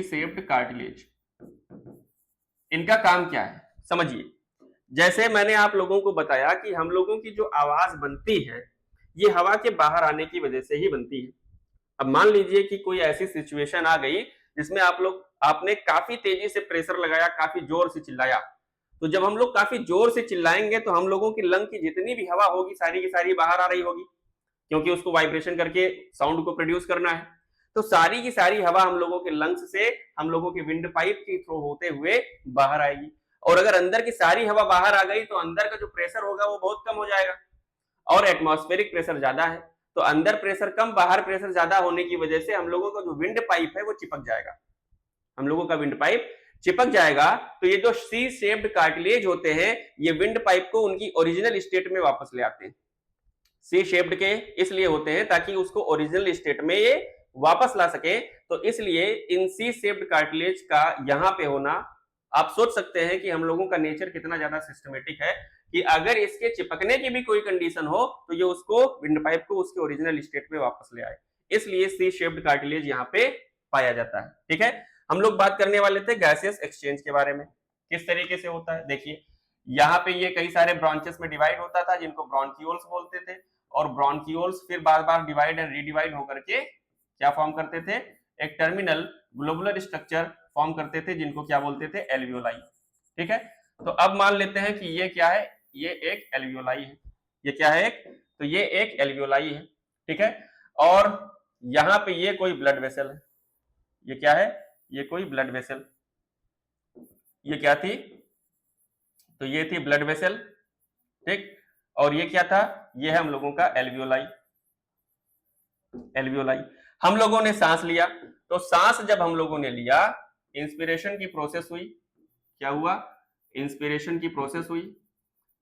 शेप्ड कार्टिलेज, इनका काम क्या है समझिए। जैसे मैंने आप लोगों को बताया कि हम लोगों की जो आवाज बनती है, ये हवा के बाहर आने की वजह से ही बनती है। अब मान लीजिए कि कोई ऐसी सिचुएशन आ गई जिसमें आपने काफी तेजी से प्रेशर लगाया, काफी जोर से चिल्लाया। तो जब हम लोग काफी जोर से चिल्लाएंगे तो हम लोगों की लंग की जितनी भी हवा होगी, सारी की सारी बाहर आ रही होगी, क्योंकि उसको वाइब्रेशन करके साउंड को प्रोड्यूस करना है। तो सारी की सारी हवा हम लोगों के लंग्स से, हम लोगों के विंड पाइप के थ्रू होते हुए बाहर आएगी। और अगर अंदर की सारी हवा बाहर आ गई तो अंदर का जो प्रेशर होगा वो बहुत कम हो जाएगा। और एटमॉस्फेरिक प्रेशर ज्यादा है, तो अंदर प्रेशर कम बाहर प्रेशर ज्यादा होने की वजह से हम लोगों का जो विंड पाइप है वो चिपक जाएगा, हम लोगों का विंड पाइप चिपक जाएगा। तो ये जो सी शेप्ड कार्टिलेज होते हैं ये विंड पाइप को उनकी ओरिजिनल स्टेट में वापस ले आते हैं। सी शेप्ड के इसलिए होते हैं ताकि उसको ओरिजिनल स्टेट में ये वापस ला सके। तो इसलिए इन सी शेप्ड कार्टिलेज का यहाँ पे होना, आप सोच सकते हैं कि हम लोगों का नेचर कितना ज्यादा सिस्टमेटिक है कि अगर इसके चिपकने की भी कोई कंडीशन हो तो ये उसको विंड पाइप को उसके ओरिजिनल स्टेट में वापस ले आए, इसलिए सी शेप्ड कार्टिलेज यहाँ पे पाया जाता है। ठीक है, हम लोग बात करने वाले थे गैसियस एक्सचेंज के बारे में, किस तरीके से होता है। देखिए यहाँ पे ये कई सारे ब्रांचेस में डिवाइड होता था जिनको ब्रॉन्कियोल्स बोलते थे, और ब्रॉन्कियोल्स फिर बार बार डिवाइड एंड रीडिवाइड होकर के क्या फॉर्म करते थे, एक टर्मिनल ग्लोबुलर स्ट्रक्चर फॉर्म करते थे जिनको क्या बोलते थे, एल्वियोलाई। ठीक है, तो अब मान लेते हैं कि ये क्या है, ये एक एल्वियोलाई है, ये क्या है एक, तो ये एक एल्वियोलाई है। ठीक है, और यहाँ पे ये कोई ब्लड वेसल है, ये क्या है, ये कोई ब्लड वेसल, ये क्या थी, तो ये थी ब्लड वेसल। ठीक, और ये क्या था, ये है हम लोगों का एल्वियोलाई। एल्वियोलाई, हम लोगों ने सांस लिया, तो सांस जब हम लोगों ने लिया, इंस्पिरेशन की प्रोसेस हुई, क्या हुआ, इंस्पिरेशन की प्रोसेस हुई,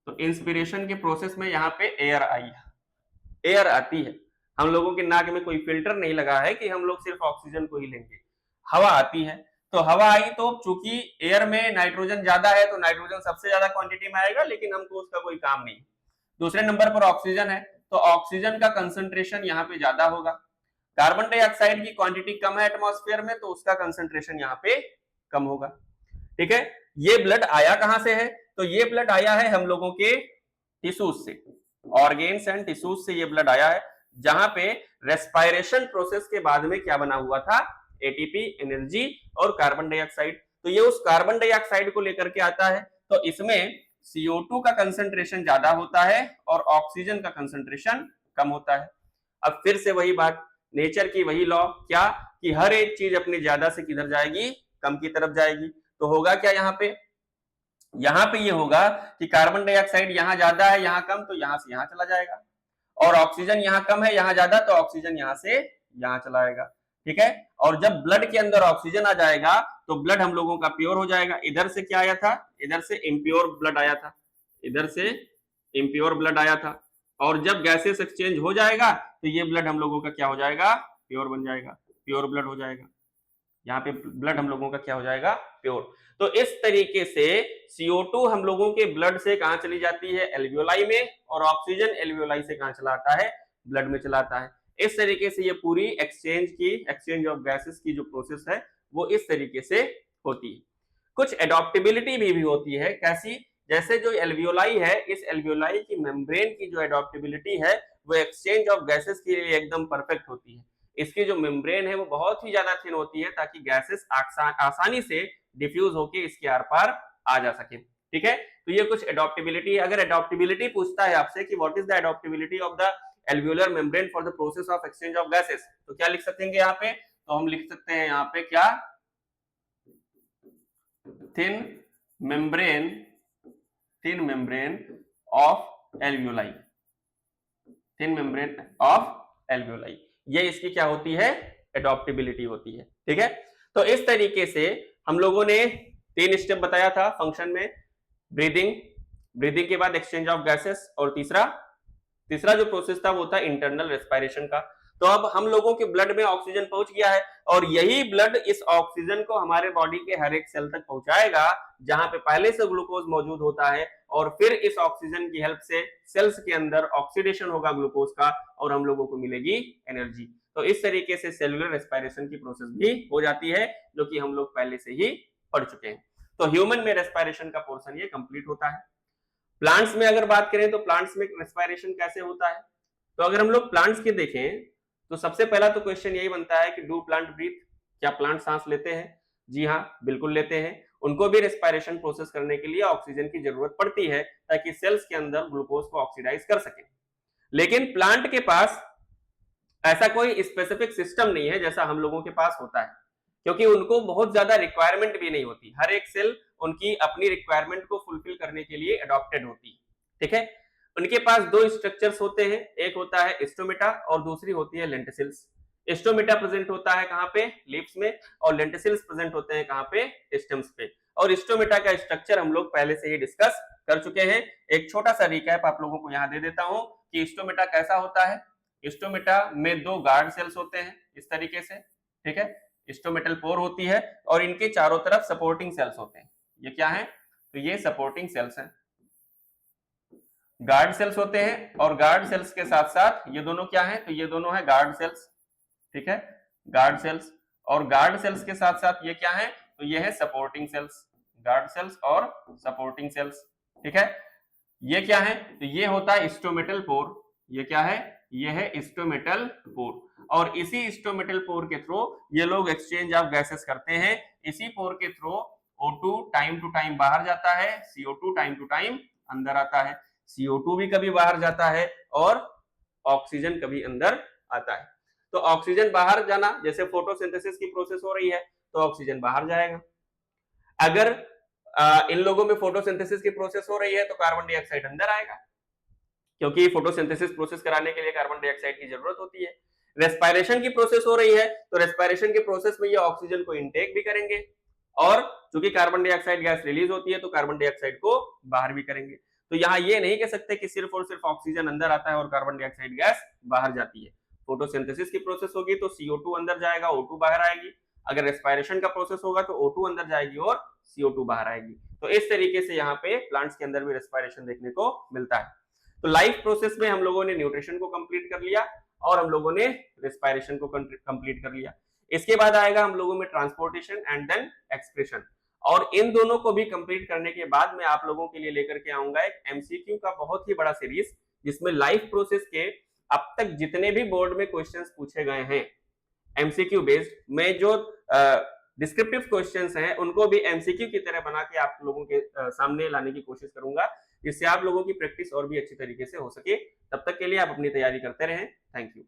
तो इंस्पिरेशन के प्रोसेस में यहाँ पे एयर आई, एयर आती है, हम लोगों के नाक में कोई फिल्टर नहीं लगा है कि हम लोग सिर्फ ऑक्सीजन को ही लेंगे, हवा आती है। तो हवा आई तो चूंकि एयर में नाइट्रोजन ज्यादा है तो नाइट्रोजन सबसे ज्यादा क्वांटिटी में आएगा, लेकिन हमको उसका कोई काम नहीं। दूसरे नंबर पर ऑक्सीजन है, तो ऑक्सीजन का कंसंट्रेशन यहाँ पे ज्यादा होगा। कार्बन डाइऑक्साइड की क्वांटिटी कम है एटमॉस्फेयर में, तो उसका कंसंट्रेशन यहाँ पे कम होगा। ठीक है, ये ब्लड आया कहां से है, तो ये ब्लड आया है हम लोगों के टिश्यूज से, ऑर्गेन्स एंड टिश्यूज से ये ब्लड आया है, जहां पे रेस्पायरेशन प्रोसेस के बाद में क्या बना हुआ था, एटीपी, एनर्जी और कार्बन डाइऑक्साइड। तो ये उस कार्बन डाइऑक्साइड को लेकर के आता है, तो इसमें CO2 का कंसंट्रेशन ज्यादा होता है और ऑक्सीजन का कंसंट्रेशन कम होता है। अब फिर से वही बात, नेचर की वही लॉ, क्या कि हर एक चीज अपनी ज्यादा से किधर जाएगी, कम की तरफ जाएगी। तो होगा क्या यहाँ पे, यहाँ पे ये होगा कि कार्बन डाइऑक्साइड यहाँ ज्यादा है यहाँ कम, तो यहाँ से यहाँ चला जाएगा, और ऑक्सीजन यहाँ कम है यहाँ ज्यादा, तो ऑक्सीजन यहाँ से यहाँ चला जाएगा। ठीक है, और जब ब्लड के अंदर ऑक्सीजन आ जाएगा तो ब्लड हम लोगों का प्योर हो जाएगा। इधर से क्या आया था, इधर से इम्प्योर ब्लड आया था, इधर से इम्प्योर ब्लड आया था, और जब गैसेस एक्सचेंज हो जाएगा तो ये ब्लड हम लोगों का क्या हो जाएगा, प्योर बन जाएगा, प्योर ब्लड हो जाएगा। यहाँ पे ब्लड हम लोगों का क्या हो जाएगा, प्योर। तो इस तरीके से CO2 हम लोगों के ब्लड से कहां चली जाती है, एल्वियोलाई में, और ऑक्सीजन एल्वियोलाई से कहां चला आता है, ब्लड में चला आता है। इस तरीके से ये पूरी एक्सचेंज ऑफ गैसेस की जो प्रोसेस है वो इस तरीके से होती है। कुछ एडॉप्टेबिलिटी भी होती है, कैसी, जैसे जो एल्वियोलाई है, इस एल्वियोलाई की मेम्ब्रेन की जो एडॉप्टेबिलिटी है वो एक्सचेंज ऑफ गैसेस के लिए एकदम परफेक्ट होती है। इसकी जो मेम्ब्रेन है वो बहुत ही ज्यादा थिन होती है ताकि गैसेस आसानी से डिफ्यूज होके इसके आर पार आ जा सके। ठीक है, तो ये कुछ एडॉप्टेबिलिटी है। अगर एडॉप्टेबिलिटी पूछता है आपसे कि what is the adaptability of the alveolar membrane for the process of exchange of gases, तो क्या लिख सकते हैं यहाँ पे, तो हम लिख सकते हैं यहाँ पे क्या, thin membrane of alveoli, thin membrane of alveoli, ये इसकी क्या होती है, एडॉप्टेबिलिटी होती है। ठीक है, तो इस तरीके से हम लोगों ने 3 स्टेप बताया था फंक्शन में, ब्रीदिंग के बाद एक्सचेंज ऑफ गैसेस, और तीसरा जो प्रोसेस था वो था इंटरनल रेस्पिरेशन का। तो अब हम लोगों के ब्लड में ऑक्सीजन पहुंच गया है, और यही ब्लड इस ऑक्सीजन को हमारे बॉडी के हर एक सेल तक पहुंचाएगा जहां पे पहले से ग्लूकोज मौजूद होता है, और फिर इस ऑक्सीजन की हेल्प से सेल्स के अंदर ऑक्सीडेशन होगा ग्लूकोज का, और हम लोगों को मिलेगी एनर्जी। तो इस तरीके से सेलुलर रेस्पिरेशन की प्रोसेस भी हो जाती है, जो कि हम लोग पहले से ही पढ़ चुके हैं। तो ह्यूमन में रेस्पिरेशन का पोर्शन ये कंप्लीट होता है। प्लांट्स में अगर बात करें तो प्लांट्स में रेस्पिरेशन कैसे होता है, तो अगर हम लोग प्लांट्स के देखें तो सबसे पहला तो क्वेश्चन यही बनता है कि डू प्लांट ब्रीथ, क्या प्लांट सांस लेते हैं? जी हाँ, बिल्कुल लेते हैं। उनको भी रेस्पिरेशन प्रोसेस करने के लिए ऑक्सीजन की जरूरत पड़ती है ताकि सेल्स के अंदर ग्लूकोज को ऑक्सीडाइज कर सके। लेकिन प्लांट के पास ऐसा कोई स्पेसिफिक सिस्टम नहीं है जैसा हम लोगों के पास होता है, क्योंकि उनको बहुत ज्यादा रिक्वायरमेंट भी नहीं होती। हर एक सेल उनकी अपनी रिक्वायरमेंट को फुलफिल करने के लिए अडॉप्टेड होती है। ठीक है, उनके पास दो स्ट्रक्चर्स होते हैं, एक होता है स्टोमेटा और दूसरी होती है लेंटिसिल्स। स्टोमेटा प्रेजेंट होता है कहां पे, लीव्स में, और लेंटिसिल्स प्रेजेंट होते हैं कहां पे, स्टेम्स पे। और स्टोमेटा का स्ट्रक्चर हम लोग पहले से ही डिस्कस कर चुके हैं। एक छोटा सा रिकैप आप लोगों को यहां दे देता हूं कि स्टोमेटा कैसा होता है। स्टोमेटा में दो गार्ड सेल्स होते हैं इस तरीके से, ठीक है, स्टोमेटल पोर होती है और इनके चारों तरफ सपोर्टिंग सेल्स होते हैं। ये क्या है, तो ये सपोर्टिंग सेल्स हैं, गार्ड सेल्स होते हैं। और गार्ड सेल्स के साथ साथ ये दोनों क्या है, तो ये दोनों है गार्ड सेल्स, ठीक है, गार्ड सेल्स। और गार्ड सेल्स के साथ साथ ये क्या है, तो ये है सपोर्टिंग सेल्स, गार्ड सेल्स और सपोर्टिंग सेल्स, ठीक है। ये क्या है, तो ये होता है स्टोमेटल पोर। ये क्या है, ये है स्टोमेटल पोर। और इसी स्टोमेटल पोर के थ्रू ये लोग एक्सचेंज ऑफ गैसेस करते हैं। इसी पोर के through O2 time to time बाहर जाता है, CO2 टाइम टू टाइम अंदर आता है। CO2 भी कभी बाहर जाता है और ऑक्सीजन कभी अंदर आता है। तो ऑक्सीजन बाहर जाना, जैसे फोटोसिंथेसिस की प्रोसेस हो रही है तो ऑक्सीजन बाहर जाएगा। अगर इन लोगों में फोटोसिंथेसिस की प्रोसेस हो रही है तो कार्बन डाइऑक्साइड अंदर आएगा, क्योंकि फोटोसिंथेसिस प्रोसेस कराने के लिए कार्बन डाइऑक्साइड की जरूरत होती है। रेस्पिरेशन की प्रोसेस हो रही है तो रेस्पिरेशन के प्रोसेस में ये ऑक्सीजन को इनटेक भी करेंगे, और चूंकि कार्बन डाइऑक्साइड गैस रिलीज होती है तो कार्बन डाइऑक्साइड को बाहर भी करेंगे। तो यहाँ ये नहीं कह सकते कि सिर्फ और सिर्फ ऑक्सीजन अंदर आता है और कार्बन डाइऑक्साइड गैस बाहर जाती है। फोटोसिंथेसिस की प्रोसेस होगी तो CO2 अंदर जाएगा, O2 बाहर आएगी। अगर रेस्पिरेशन का प्रोसेस होगा तो O2 अंदर जाएगी और CO2 बाहर आएगी। तो इस तरीके से यहाँ पे प्लांट्स के अंदर भी रेस्पिरेशन देखने को मिलता है। तो लाइफ प्रोसेस में हम लोगों ने न्यूट्रिशन को कंप्लीट कर लिया और हम लोगों ने रेस्पिरेशन को कंप्लीट कर लिया। इसके बाद आएगा हम लोगों में ट्रांसपोर्टेशन एंड देन एक्सक्रीशन। और इन दोनों को भी कंप्लीट करने के बाद मैं आप लोगों के लिए लेकर के आऊंगा एक MCQ का बहुत ही बड़ा सीरीज, जिसमें लाइफ प्रोसेस के अब तक जितने भी बोर्ड में क्वेश्चंस पूछे गए हैं MCQ बेस्ड, में जो डिस्क्रिप्टिव क्वेश्चंस हैं उनको भी MCQ की तरह बना के आप लोगों के सामने लाने की कोशिश करूंगा, जिससे आप लोगों की प्रैक्टिस और भी अच्छी तरीके से हो सके। तब तक के लिए आप अपनी तैयारी करते रहें। Thank you.